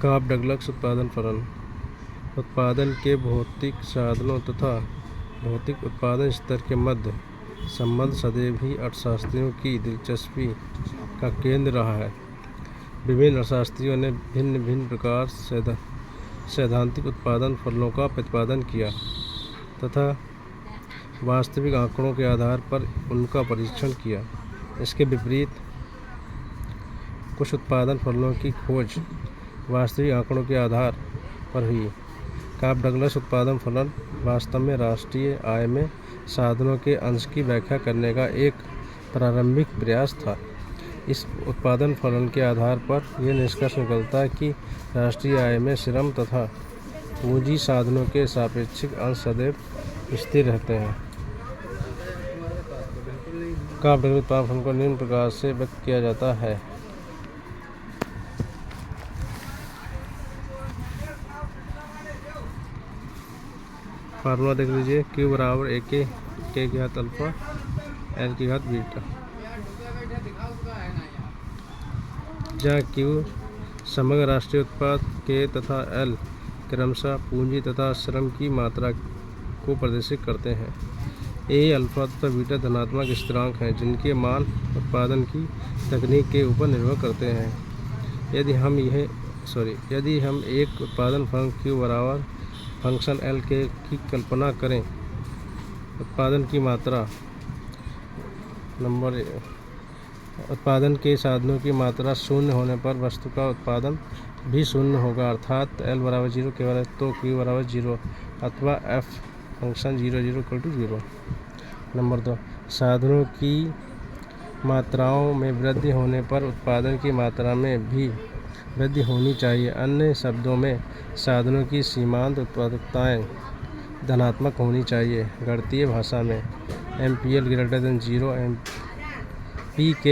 काब Douglas उत्पादन फलन उत्पादन के भौतिक साधनों तथा भौतिक उत्पादन स्तर के मध्य संबंध सदैव ही अर्थशास्त्रियों की दिलचस्पी का केंद्र रहा है। विभिन्न अर्थशास्त्रियों ने भिन्न भिन्न प्रकार सैद्धांतिक उत्पादन फलनों का प्रतिपादन किया तथा वास्तविक आंकड़ों के आधार पर उनका परीक्षण किया। इसके विपरीत कुछ उत्पादन फलनों की खोज वास्तविक आंकड़ों के आधार पर हुई। काब डगलस उत्पादन फलन वास्तव में राष्ट्रीय आय में साधनों के अंश की व्याख्या करने का एक प्रारंभिक प्रयास था। इस उत्पादन फलन के आधार पर यह निष्कर्ष निकलता है कि राष्ट्रीय आय में श्रम तथा पूंजी साधनों के सापेक्षिक अंश सदैव स्थिर रहते हैं। काब डगलस उत्पादन फलन को निम्न प्रकार से व्यक्त किया जाता है। फार्मूला देख लीजिए, Q बराबर A के K की घात अल्फा L की घात बीटा, जहाँ Q समग्र राष्ट्रीय उत्पाद K तथा L क्रमशः पूंजी तथा श्रम की मात्रा को प्रदर्शित करते हैं। A अल्फा तथा बीटा धनात्मक स्थिरांक हैं जिनके मान उत्पादन की तकनीक के ऊपर निर्भर करते हैं। यदि हम एक उत्पादन फलन Q बराबर फंक्शन L के की कल्पना करें, उत्पादन की मात्रा उत्पादन के साधनों की मात्रा शून्य होने पर वस्तु का उत्पादन भी शून्य होगा, अर्थात L बराबर 0 केवल तो Q बराबर 0 अथवा F फंक्शन 0 नंबर 2, साधनों की मात्राओं में वृद्धि होने पर उत्पादन की मात्रा में भी वृद्धि होनी चाहिए। अन्य शब्दों में साधनों की सीमांत उत्पादकताएं धनात्मक होनी चाहिए। गणितीय भाषा में MPL greater than 0 MPK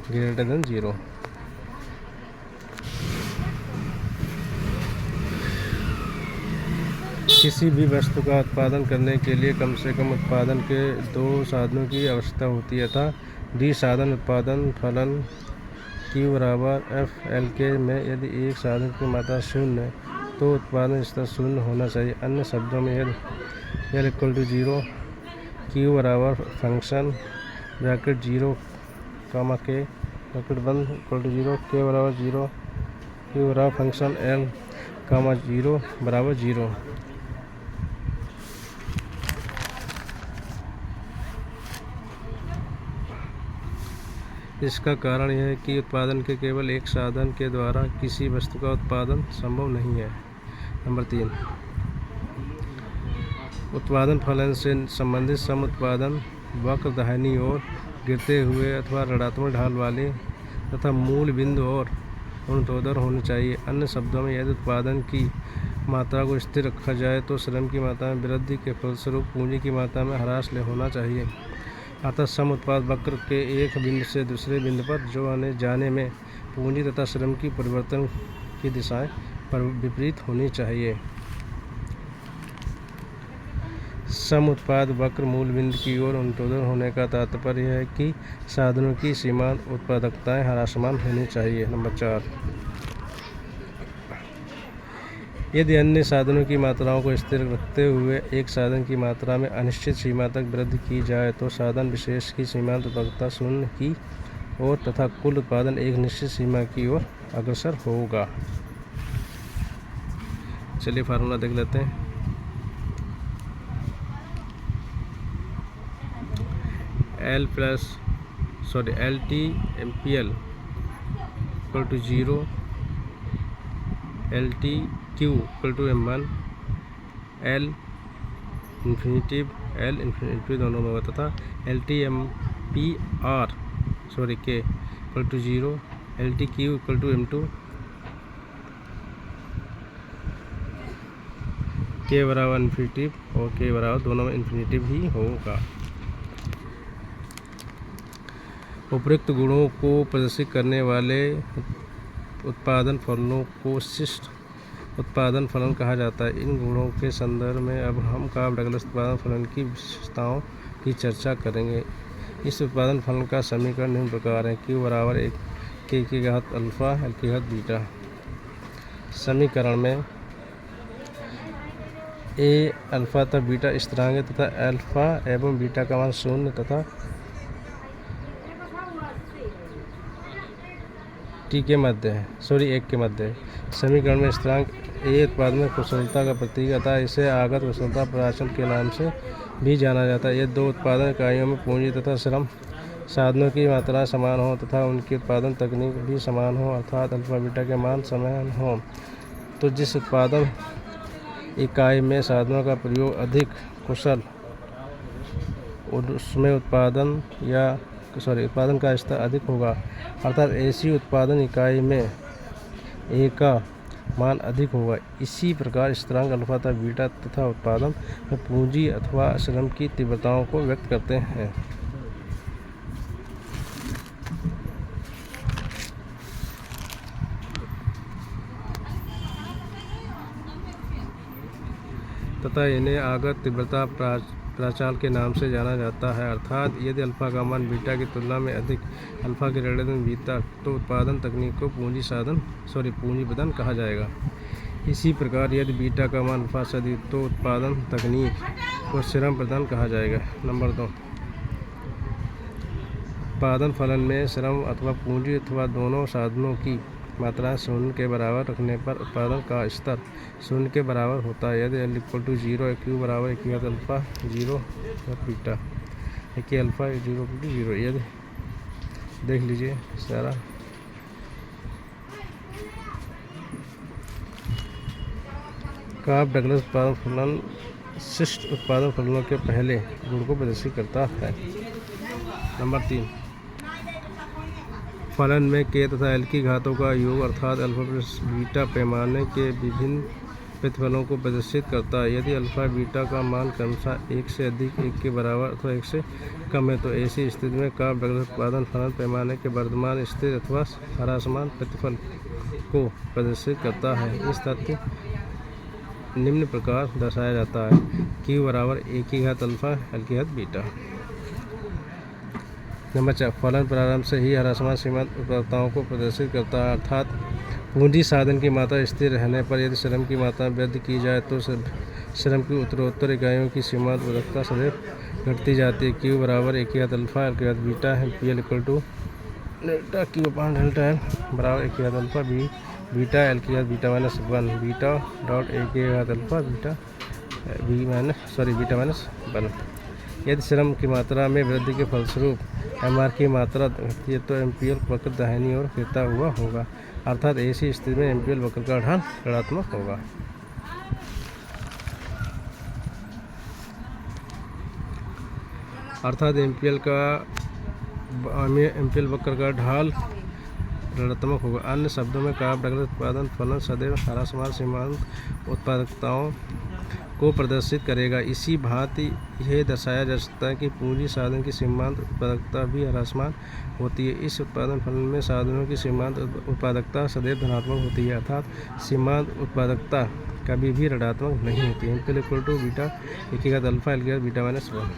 greater than 0। किसी भी वस्तु का उत्पादन करने के लिए कम से कम उत्पादन के 2 साधनों की आवश्यकता होती है तथा D साधन उत्पादन फलन Q बराबर FLK में यदि एक साधन की मात्रा शून्य है तो उत्पादन स्तर शून्य होना चाहिए। अन्य शब्दों में यदि L इक्वल टू 0 Q बराबर फंक्शन ब्रैकेट 0 कामा K ब्रैकेट बंद इक्वल टू 0 K बराबर 0 Q बराबर फंक्शन L कामा 0 बराबर 0। इसका कारण यह है कि उत्पादन के केवल एक साधन के द्वारा किसी वस्तु का उत्पादन संभव नहीं है। नंबर 3, उत्पादन फलन से संबंधित सम उत्पादन वक्र दाहिनी ओर गिरते हुए अथवा ऋणात्मक ढाल वाले तथा मूल बिंदु और ऊर्ध्वाधर होने चाहिए। अन्य शब्दों में यदि उत्पादन की मात्रा को स्थिर रखा जाए तो श्रम की मात्रा में वृद्धि के फलस्वरूप पूंजी की मात्रा में ह्रास होना चाहिए। अतः सम उत्पाद वक्र के एक बिंदु से दूसरे बिंदु पर जाने में पूंजी तथा श्रम की परिवर्तन की दिशाएं विपरीत होनी चाहिए। सम उत्पाद वक्र मूल बिंदु की ओर ऊर्ध्वाधर होने का तात्पर्य है कि साधनों की सीमांत उत्पादकताएं ह्रासमान होनी चाहिए। नंबर 4, यदि अन्य साधनों की मात्राओं को स्थिर रखते हुए एक साधन की मात्रा में अनिश्चित सीमा तक वृद्धि की जाए तो साधन विशेष की सीमांत उत्पादकता शून्य की ओर तथा कुल उत्पादन एक निश्चित सीमा की ओर अग्रसर होगा। चलिए फार्मूला देख लेते हैं। LT MPL equal to 0 LTQ equal to M1 L infinitive दोनों में होगा तथा K equal to 0 LTQ equal to M2 K बराबर इन्फिनिटिव और K बराबर दोनों में इन्फिनिटिव ही होगा। उपयुक्त गुणों को प्रदर्शित करने वाले उत्पादन फलनों को शिष्ट उत्पादन फलन कहा जाता है। इन गुणों के संदर्भ में अब हम काब डगलस उत्पादन फलन की विशेषताओं की चर्चा करेंगे। इस उत्पादन फलन का समीकरण निम्न प्रकार है: Q बराबर K की घात अल्फा L की घात बीटा। समीकरण में ए अल्फ़ा तथा बीटा स्थिरांक है तथा अल्फ़ा एवं बीटा का मान 0 तथा टी के मध्य है, 1 के मध्य है। समीकरण में स्थिरांक ए उत्पाद में कुशलता का प्रतीक अतः इसे आगत कुशलता प्राचल के नाम से भी जाना जाता है। ये दो उत्पादन इकाइयों में पूंजी तथा श्रम साधनों की मात्रा समान हो तथा उनकी उत्पादन तकनीक भी समान हो, अर्थात अल्फा बीटा के मान समान हो, तो जिस उत्पादन इकाई में साधनों का प्रयोग अधिक कुशल उसमें उत्पादन का स्तर अधिक होगा, अर्थात ऐसी उत्पादन इकाई में ए का मान अधिक होगा। इसी प्रकार स्थिरांक अल्फा तथा बीटा तथा उत्पादन में पूंजी अथवा श्रम की तीव्रताओं को व्यक्त करते हैं। तथा इन्हें आगत तीव्रता प्राचाल के नाम से जाना जाता है, अर्थात यदि अल्फा का मान बीटा की तुलना में अधिक अल्फा के ऋण बीटा तो उत्पादन तकनीक को पूंजी बदन कहा जाएगा। इसी प्रकार यदि बीटा का मान अल्फा से अधिक तो उत्पादन तकनीक को श्रम प्रदान कहा जाएगा। नंबर 2, उत्पादन फलन में श्रम अथवा पूंजी अथवा दोनों साधनों की मात्रा 0 के बराबर रखने पर उत्पादन का स्तर 0 के बराबर होता है। यदि L=0 Q बराबर एक घात अल्फा 0 बीटा एक अल्फा 0 यदि देख लीजिए सारा काफ-डगलस उत्पादन फलन शिष्ट उत्पादन फलनों के पहले गुण को प्रदर्शित करता है। नंबर 3, फलन में के तथा एल की घातों का योग अर्थात अल्फा प्लस बीटा पैमाने के विभिन्न प्रतिफलों को प्रदर्शित करता है। यदि अल्फा बीटा का मान क्रमशः 1 से अधिक 1 के बराबर अथवा 1 से कम है तो ऐसी स्थिति में काफ डगलस उत्पादन फलन पैमाने के वर्तमान स्थिर अथवा ह्रासमान प्रतिफल को प्रदर्शित करता है। इस तथ्य निम्न प्रकार दर्शाया जाता है, Q बराबर ए की घात अल्फा एल की घात बीटा। नंबर 4, फलन प्रारंभ से ही ह्रासमान सीमांत उत्पादकताओं को प्रदर्शित करता है, अर्थात पूंजी साधन की मात्रा स्थिर रहने पर यदि श्रम की मात्रा वृद्धि की जाए तो श्रम की उत्तरोत्तर इकाइयों की सीमांत उत्पादकता सदैव घटती जाती है। Q बराबर एक घात अल्फा एल की घात बीटा है। PL = delta Q upon delta L बराबर एक घात अल्फा बीटा एल की घात बीटा माइनस 1 बीटा डॉट एक घात अल्फा बीटा माइनस 1। यदि श्रम की मात्रा में वृद्धि के फलस्वरूप MR की मात्रा घटती है तो MPL वक्र दाहिनी ओर गिरता हुआ होगा, अर्थात ऐसी स्थिति में MPL वक्र का ढाल ऋणात्मक होगा। अर्थात MPL वक्र का ढाल ऋणात्मक होगा। अन्य शब्दों में काफ डगलस उत्पादन फलन सदैव ह्रासमान सीमांत उत्पादकताओं को प्रदर्शित करेगा। इसी भांति यह दर्शाया जा सकता है कि पूंजी साधन की सीमांत उत्पादकता भी ह्रासमान होती है। इस उत्पादन फलन में साधनों की सीमांत उत्पादकता सदैव धनात्मक होती है, अर्थात सीमांत उत्पादकता कभी भी ऋणात्मक नहीं होती। MPL = बीटा एक की घात अल्फा एल की घात बीटा माइनस 1।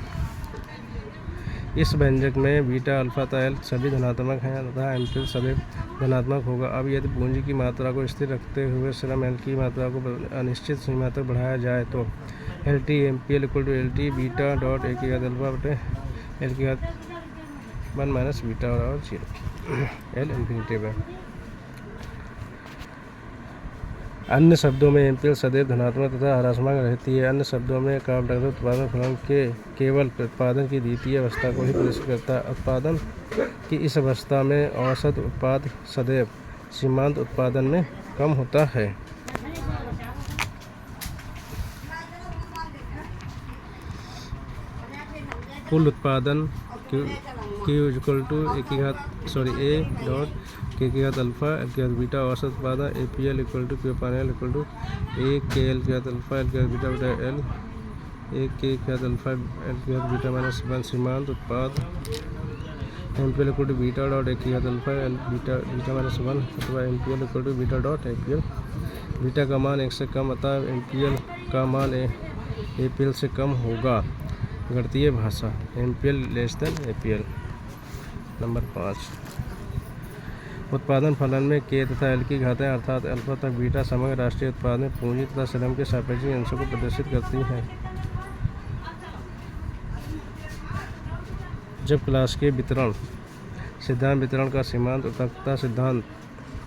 इस व्यंजक में बीटा अल्फा तथा एल सभी धनात्मक हैं तथा MPL सदैव धनात्मक होगा। अब यदि पूंजी की मात्रा को स्थिर रखते हुए श्रम एल की मात्रा को अनिश्चित सीमा तक बढ़ाया जाए तो LT MPL = LT beta dot एक की घात अल्फा बटे एल की घात 1 माइनस बीटा बराबर 0 L इन्फिनिटी है। अन्य शब्दों में MPL सदैव धनात्मक तथा ह्रासमान रहती है। अन्य शब्दों में काफ डगलस उत्पादन फलन के केवल उत्पादन की द्वितीय अवस्था को ही प्रदर्शित करता है। उत्पादन की इस अवस्था में औसत उत्पाद सदैव सीमांत उत्पादन में कम होता है। कुल उत्पादन Q = A डॉट के की घात अल्फा एल की घात बीटा औसत उत्पादन APL = Q upon L = A के एल की घात अल्फा एल की घात बीटा बटा L A के घात अल्फा एल की घात बीटा माइनस 1 सीमांत उत्पाद MPL = बीटा डॉट एक की घात अल्फा एल बीटा माइनस 1 अथवा MPL = beta dot APL। Beta का मान 1 से कम अतः MPL का मान APL से कम होगा। गणितीय भाषा MPL APL। नंबर 5, उत्पादन फलन में के तथा एल की घातें अर्थात अल्फा तक बीटा समग्र राष्ट्रीय उत्पाद में पूंजी तथा श्रम के सापेक्षिक अंशों को प्रदर्शित करती हैं। जब क्लास के वितरण सिद्धांत वितरण का सीमांत उत्पादकता सिद्धांत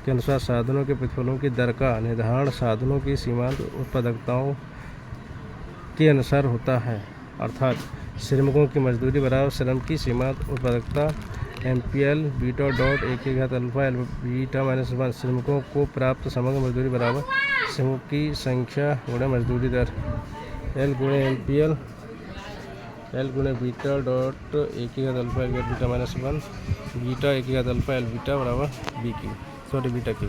के अनुसार साधनों के प्रतिफलों की दर का निर्धारण साधनों की सीमांत उत्पादकताओं के अनुसार होता है, अर्थात श्रमिकों की मजदूरी बराबर श्रम की सीमांत उत्पादकता MPL बीटा डॉट ए की घात अल्फा एल बीटा -1 श्रमिकों को प्राप्त समग्र मजदूरी बराबर श्रमिकों की संख्या गुणा मजदूरी दर L गुणे MPL L गुणे बीटा डॉट ए की घात alpha L beta -1 beta A की घात अल्फा एल बीटा बराबर बीटा की।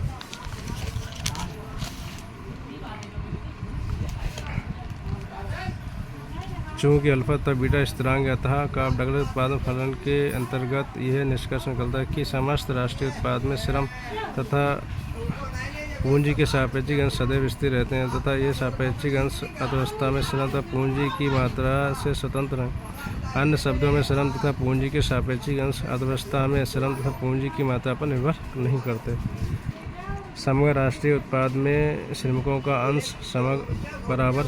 चूँकि अल्फा तथा बीटा स्थिरांक अतः काफ डगलस उत्पादन फलन के अंतर्गत यह निष्कर्ष निकलता है कि समस्त राष्ट्रीय उत्पाद में श्रम तथा पूंजी के सापेक्षिक अंश सदैव स्थिर रहते हैं तथा ये सापेक्षिक अंश अर्थव्यवस्था में श्रम तथा पूंजी की मात्रा से स्वतंत्र हैं। अन्य शब्दों में श्रम तथा पूंजी के सापेक्षिक अंश अर्थव्यवस्था में श्रम तथा पूंजी की मात्रा पर निर्भर नहीं करते। समग्र राष्ट्रीय उत्पाद में श्रमिकों का अंश बराबर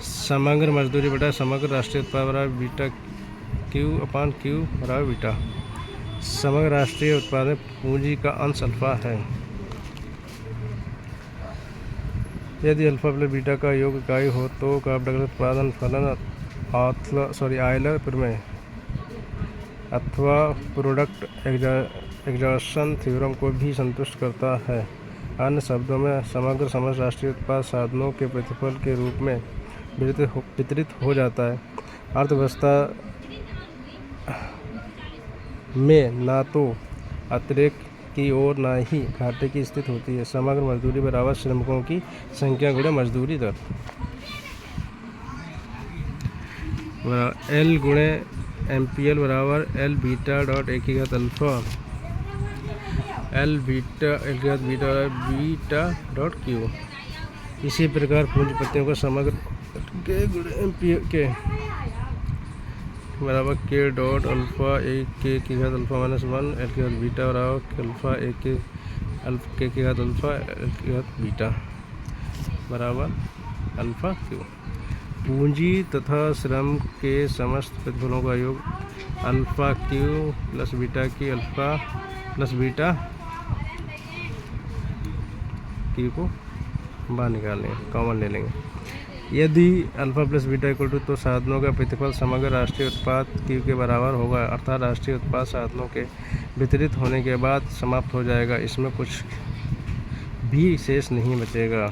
समग्र मजदूरी बटा समग्र राष्ट्रीय उत्पाद बराबर बीटा Q/Q बराबर बीटा। समग्र राष्ट्रीय उत्पाद में पूंजी का अंश अल्फा है। यदि अल्फा प्लस बीटा का योग इकाई हो तो काफ डगलस उत्पादन फलन आयलर प्रमेय अथवा प्रोडक्ट एग्जॉशन थ्योरम को भी संतुष्ट करता है। अन्य शब्दों में समग्र समस्त राष्ट्रीय उत्पाद साधनों के प्रतिफल के रूप में वितरित हो जाता है। अर्थव्यवस्था में ना तो अतिरेक की ओर ना ही घाटे की स्थिति होती है। समग्र मजदूरी बराबर श्रमिकों की संख्या गुणे मजदूरी दर L गुणे MPL बराबर L बीटा डॉट ए की घात अल्फा L बीटा एल की घात बीटा डॉट Q। इसी प्रकार पूंजीपतियों का समग्र के गुणे MPL के बराबर K डॉट अल्फा ए के की घात अल्फा -1 एल की घात बीटा बराबर अल्फा ए के के की घात अल्फा एल की घात बीटा बराबर अल्फा Q। पूंजी तथा श्रम के समस्त प्रतिफलों का योग अल्फा Q प्लस बीटा की अल्फा प्लस बीटा Q को बाहर निकालेंगे, कॉमन ले लेंगे। यदि alpha plus beta equal to तो साधनों का प्रतिफल समग्र राष्ट्रीय उत्पाद Q के बराबर होगा, अर्थात राष्ट्रीय उत्पाद साधनों के वितरित होने के बाद समाप्त हो जाएगा। इसमें कुछ भी शेष नहीं बचेगा।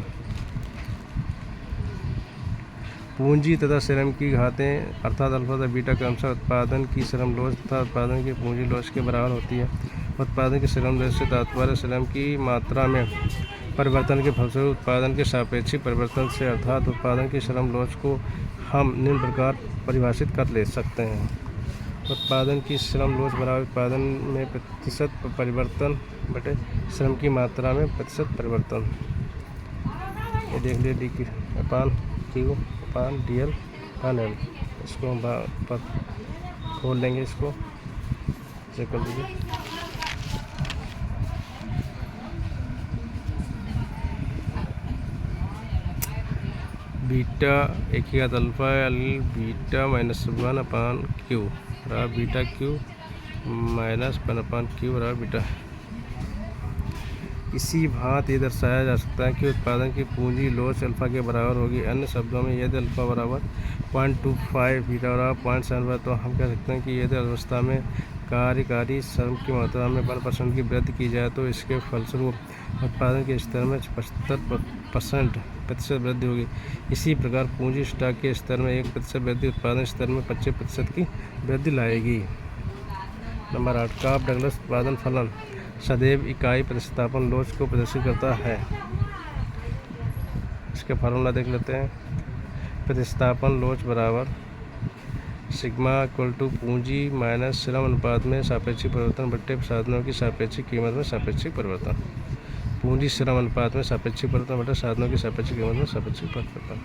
पूंजी तथा श्रम की घातें अर्थात अल्फा तथा बीटा क्रमशः उत्पादन की श्रम लोच तथा उत्पादन की पूंजी लोच के बराबर होती है। उत्पादन की श्रम लोच से तात्पर्य श्रम की मात्रा में परिवर्तन के फलस्वरूप उत्पादन के सापेक्षिक परिवर्तन से, अर्थात उत्पादन की श्रम लोच को हम निम्न प्रकार परिभाषित कर ले सकते हैं। उत्पादन की श्रम लोच बराबर उत्पादन में प्रतिशत परिवर्तन बटे श्रम की मात्रा में प्रतिशत परिवर्तन। ये देख लिए D/Q/DL/L। इसको हम खोल लेंगे, इसको चेक कर लीजिए। बीटा ए की घात अल्फा एल बीटा -1/Q बराबर बीटा Q -1/Q बराबर बीटा। इसी भांति ये दर्शाया जा सकता है कि उत्पादन की पूंजी लोच अल्फा के बराबर होगी। अन्य शब्दों में यदि अल्फा बराबर 0.25 बीटा बराबर 0.75 तो हम कह सकते हैं कि यदि अर्थव्यवस्था में कार्यकारी श्रम की मात्रा में 1% की वृद्धि की जाए तो इसके फलस्वरूप उत्पादन के स्तर में 75% वृद्धि होगी। इसी प्रकार पूंजी स्टॉक के स्तर में 1% वृद्धि उत्पादन स्तर में 25% की वृद्धि लाएगी। नंबर 8 काफ डगलस उत्पादन फलन सदैव इकाई प्रतिस्थापन लोच को प्रदर्शित करता है। इसके फार्मूला देख लेते हैं। प्रतिस्थापन लोच बराबर सिग्मा इक्वल टू पूंजी माइनस श्रम अनुपात में सापेक्षिक परिवर्तन बट्टे साधनों की सापेक्षिक कीमत में सापेक्षिक परिवर्तन। पूंजी श्रम अनुपात में सापेक्षिक परिवर्तन बटे साधनों की सापेक्षिक कीमत में सापेक्षिक परिवर्तन।